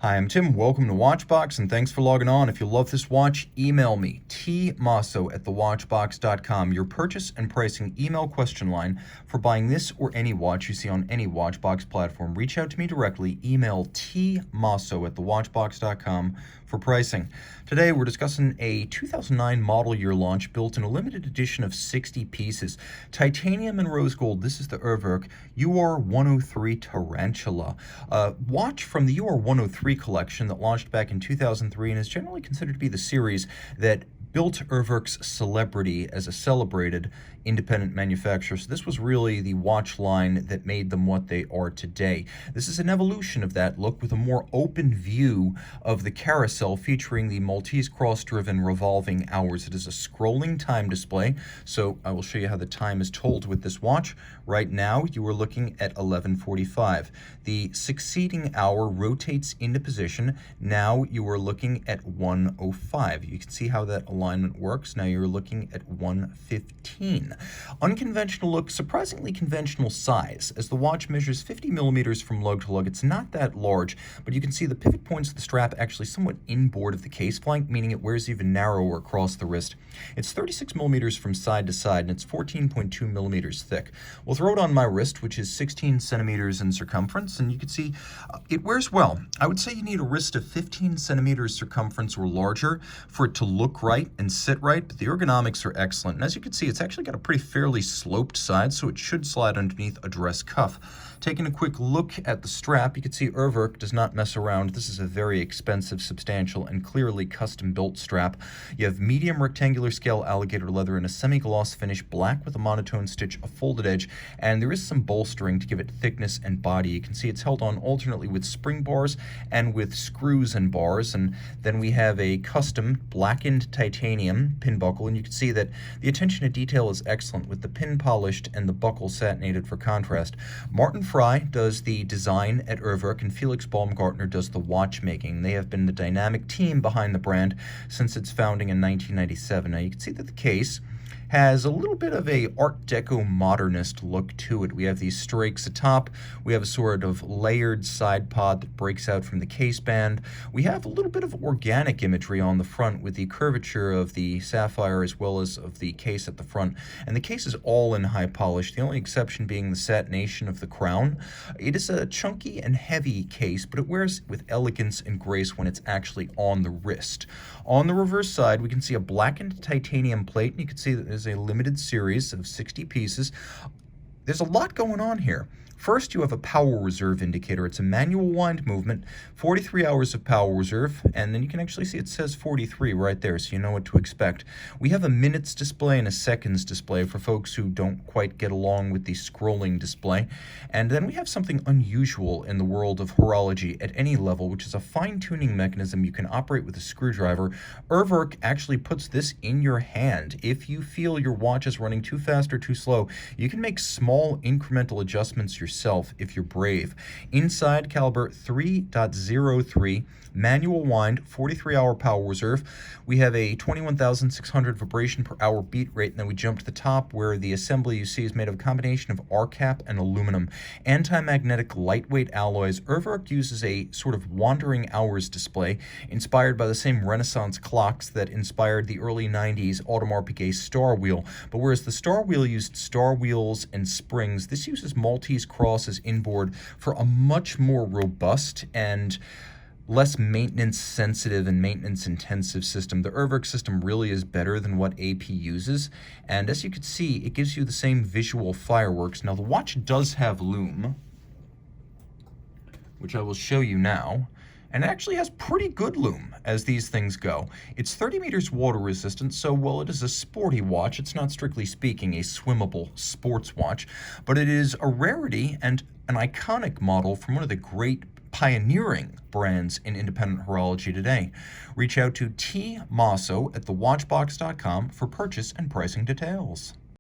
Hi, I'm Tim. Welcome to Watchbox, and thanks for logging on. If you love this watch, email me, tmosso@thewatchbox.com, your purchase and pricing email question line for buying this or any watch you see on any Watchbox platform. Reach out to me directly, email tmosso@thewatchbox.com for pricing. Today, we're discussing a 2009 model year launch built in a limited edition of 60 pieces. Titanium and rose gold. This is the Urwerk UR-103 Tarantula. Watch from the UR-103 collection that launched back in 2003 and is generally considered to be the series that built Urwerk's celebrity as a celebrated independent manufacturer. So this was really the watch line that made them what they are today. This is an evolution of that look with a more open view of the carousel featuring the Maltese cross-driven revolving hours. It is a scrolling time display, so I will show you how the time is told with this watch. Right now, you are looking at 11:45. The succeeding hour rotates into position. Now you are looking at 1:05. You can see how that alignment works. Now you're looking at 1:15. Unconventional look, surprisingly conventional size. As the watch measures 50 millimeters from lug to lug, it's not that large, but you can see the pivot points of the strap actually somewhat inboard of the case flank, meaning it wears even narrower across the wrist. It's 36 millimeters from side to side, and it's 14.2 millimeters thick. We'll throw it on my wrist, which is 16 centimeters in circumference, and you can see it wears well. I would say you need a wrist of 15 centimeters circumference or larger for it to look right and sit right, but the ergonomics are excellent. And as you can see, it's actually got a pretty fairly sloped side, so it should slide underneath a dress cuff. Taking a quick look at the strap, you can see Urwerk does not mess around. This is a very expensive, substantial, and clearly custom-built strap. You have medium rectangular scale alligator leather in a semi-gloss finish, black with a monotone stitch, a folded edge, and there is some bolstering to give it thickness and body. You can see it's held on alternately with spring bars and with screws and bars, and then we have a custom blackened titanium pin buckle, and you can see that the attention to detail is excellent with the pin polished and the buckle satinated for contrast. Martin Fry does the design at Urwerk, and Felix Baumgartner does the watchmaking. They have been the dynamic team behind the brand since its founding in 1997. Now you can see that the case has a little bit of a Art Deco modernist look to it. We have these strakes atop, we have a sort of layered side pod that breaks out from the case band. We have a little bit of organic imagery on the front with the curvature of the sapphire as well as of the case at the front. And the case is all in high polish, the only exception being the satination of the crown. It is a chunky and heavy case, but it wears with elegance and grace when it's actually on the wrist. On the reverse side, we can see a blackened titanium plate, and you can see that there's a limited series of 60 pieces. There's a lot going on here. First, you have a power reserve indicator. It's a manual wind movement, 43 hours of power reserve, and then you can actually see it says 43 right there, so you know what to expect. We have a minutes display and a seconds display for folks who don't quite get along with the scrolling display. And then we have something unusual in the world of horology at any level, which is a fine-tuning mechanism you can operate with a screwdriver. Urwerk actually puts this in your hand. If you feel your watch is running too fast or too slow, you can make small incremental adjustments yourself if you're brave. Inside, caliber 3.03, manual wind, 43-hour power reserve. We have a 21,600 vibration per hour beat rate, and then we jump to the top where the assembly you see is made of a combination of R-cap and aluminum. Anti-magnetic lightweight alloys. Urwerk uses a sort of wandering hours display inspired by the same Renaissance clocks that inspired the early 90s Audemars Piguet Star Wheel. But whereas the Star Wheel used star wheels and springs, this uses Maltese crosses inboard for a much more robust and less maintenance sensitive and maintenance intensive system. The Urwerk system really is better than what AP uses, and as you can see, it gives you the same visual fireworks. Now the watch does have Loom, which I will show you now, and it actually has pretty good Loom as these things go. It's 30 meters water resistant, so while it is a sporty watch, it's not strictly speaking a swimmable sports watch, but it is a rarity and an iconic model from one of the great pioneering brands in independent horology today. Reach out to Team Mosso at thewatchbox.com for purchase and pricing details.